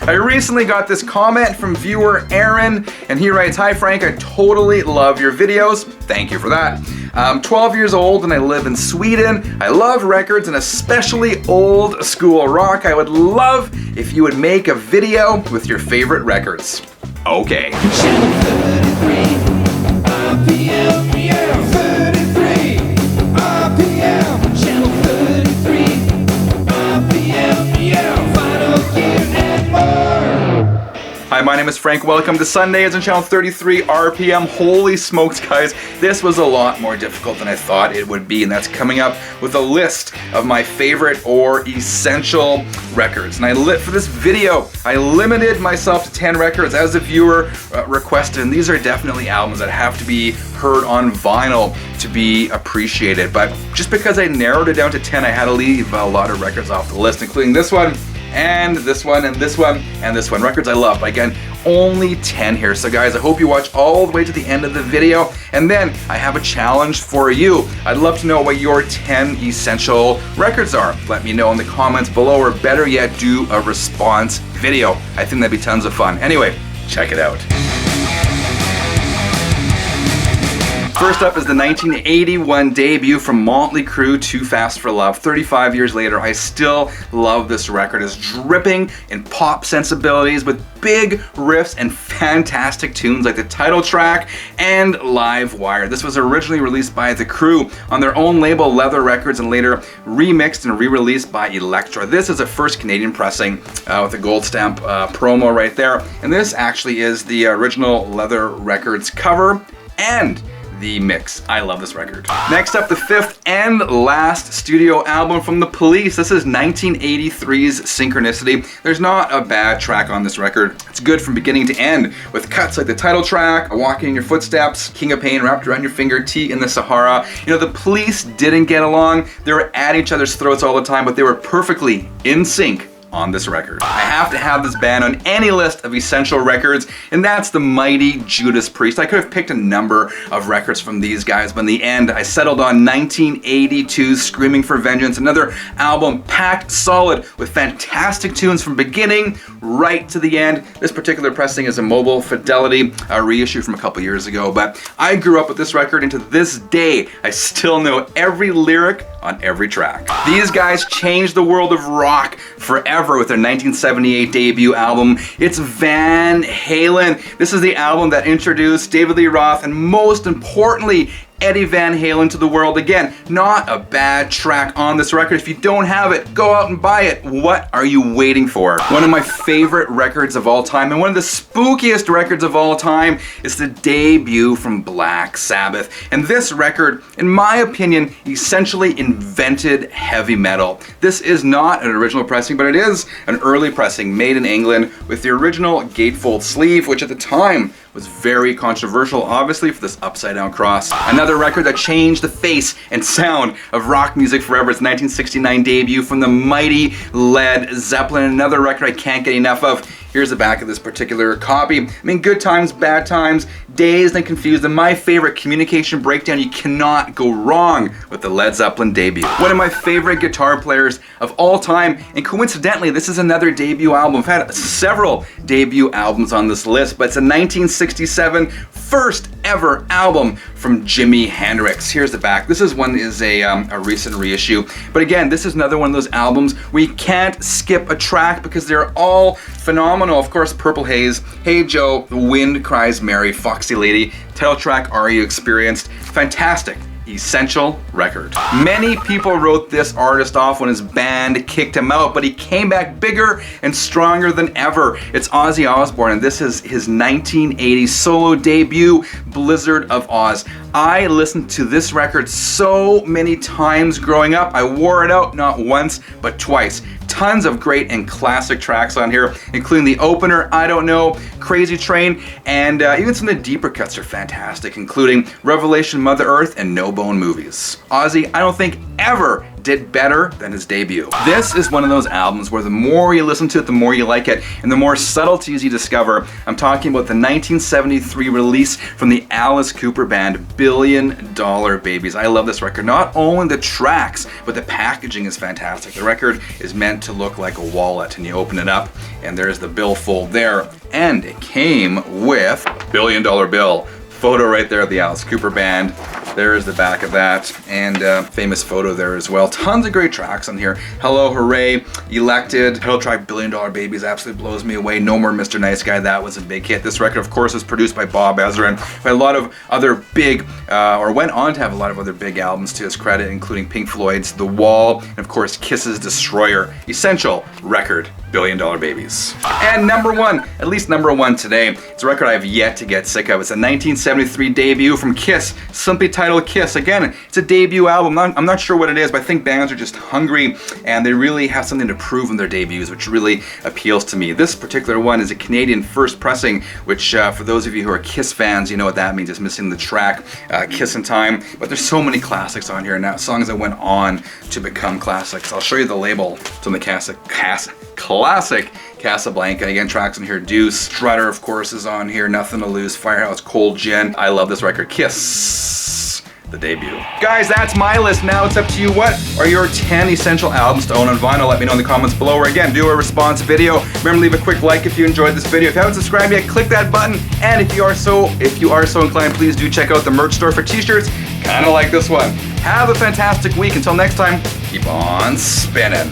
I recently got this comment from viewer Aaron, and he writes, "Hi Frank, I totally love your videos." Thank you for that. I'm 12 years old and I live in Sweden. I love records and especially old school rock. I would love if you would make a video with your favorite records. Okay. Hi, my name is Frank. Welcome to Sundays on channel 33 RPM. Holy smokes, guys. This was a lot more difficult than I thought it would be, and that's coming up with a list of my favorite or essential records. And for this video, I limited myself to 10 records as the viewer requested, and these are definitely albums that have to be heard on vinyl to be appreciated. But just because I narrowed it down to 10, I had to leave a lot of records off the list, including this one, and this one, and this one, and this one. Records I love, but again, only 10 here. So guys, I hope you watch all the way to the end of the video, and then I have a challenge for you. I'd love to know what your 10 essential records are. Let me know in the comments below, or better yet, do a response video. I think that'd be tons of fun. Anyway, check it out. First up is the 1981 debut from Motley Crue, Too Fast for Love. 35 years later, I still love this record. It's dripping in pop sensibilities with big riffs and fantastic tunes like the title track and Live Wire. This was originally released by the Crue on their own label Leather Records and later remixed and re-released by Elektra. This is a first Canadian pressing with a gold stamp promo right there. And this actually is the original Leather Records cover and the mix. I love this record. Next up, the fifth and last studio album from The Police. This is 1983's Synchronicity. There's not a bad track on this record. It's good from beginning to end, with cuts like the title track, Walking in Your Footsteps, King of Pain, Wrapped Around Your Finger, Tea in the Sahara. You know, The Police didn't get along. They were at each other's throats all the time, but they were perfectly in sync on this record. I have to have this band on any list of essential records, and that's the mighty Judas Priest. I could have picked a number of records from these guys, but in the end, I settled on 1982's Screaming for Vengeance, another album packed solid with fantastic tunes from beginning right to the end. This particular pressing is a Mobile Fidelity reissue from a couple years ago, but I grew up with this record, and to this day, I still know every lyric on every track. These guys changed the world of rock forever with their 1978 debut album. It's Van Halen. This is the album that introduced David Lee Roth and, most importantly, Eddie Van Halen to the world. Again, not a bad track on this record. If you don't have it, go out and buy it. What are you waiting for? One of my favorite records of all time, and one of the spookiest records of all time, is the debut from Black Sabbath. And this record, in my opinion, essentially invented heavy metal. This is not an original pressing, but it is an early pressing made in England with the original gatefold sleeve, which at the time was very controversial, obviously, for this upside down cross. Another record that changed the face and sound of rock music forever. It's 1969 debut from the mighty Led Zeppelin. Another record I can't get enough of. Here's the back of this particular copy. I mean, good times, bad times, dazed and confused, and my favorite communication breakdown. You cannot go wrong with the Led Zeppelin debut. One of my favorite guitar players of all time, and coincidentally, this is another debut album. I've had several debut albums on this list, but it's a 1967 first ever album from Jimi Hendrix. Here's the back. This is a recent reissue, but again, this is another one of those albums where you can't skip a track because they're all phenomenal. Of course, Purple Haze, Hey Joe, The Wind Cries Mary, Foxy Lady, title track Are You Experienced? Fantastic. Essential record. Many people wrote this artist off when his band kicked him out, but he came back bigger and stronger than ever. It's Ozzy Osbourne, and this is his 1980 solo debut, Blizzard of Oz. I listened to this record so many times growing up. I wore it out not once, but twice. Tons of great and classic tracks on here, including the opener, I Don't Know, Crazy Train, and even some of the deeper cuts are fantastic, including Revelation, Mother Earth, and No Bone Movies. Ozzy, I don't think ever did better than his debut. This is one of those albums where the more you listen to it, the more you like it, and the more subtleties you discover. I'm talking about the 1973 release from the Alice Cooper Band, $1 Billion Babies. I love this record. Not only the tracks, but the packaging is fantastic. The record is meant to look like a wallet, and you open it up, and there's the billfold there. And it came with $1 billion bill. Photo right there of the Alice Cooper Band. There is the back of that, and famous photo there as well. Tons of great tracks on here. Hello, Hooray, Elected, title track $1 Billion Babies absolutely blows me away. No More Mr. Nice Guy, that was a big hit. This record, of course, was produced by Bob Ezra and by a lot of other big, or went on to have a lot of other big albums to his credit, including Pink Floyd's The Wall, and of course, Kiss's Destroyer. Essential record, $1 Billion Babies. And number one, at least number one today, it's a record I have yet to get sick of. It's a 1973 debut from Kiss, simply titled Kiss. Again, it's a debut album. I'm not sure what it is, but I think bands are just hungry and they really have something to prove in their debuts, which really appeals to me. This particular one is a Canadian first pressing, which for those of you who are Kiss fans, you know what that means. It's missing the track Kiss in Time, but there's so many classics on here now, songs that went on to become classics. I'll show you the label. It's on the classic Casablanca. Again, tracks on here. Deuce, Strutter, of course, is on here. Nothing to Lose, Firehouse, Cold Gin. I love this record. Kiss, the debut. Guys, that's my list. Now it's up to you. What are your 10 essential albums to own on vinyl? Let me know in the comments below, or again, do a response video. Remember, leave a quick like if you enjoyed this video. If you haven't subscribed yet, click that button. And if you are so inclined, please do check out the merch store for t-shirts, kind of like this one. Have a fantastic week. Until next time, keep on spinning.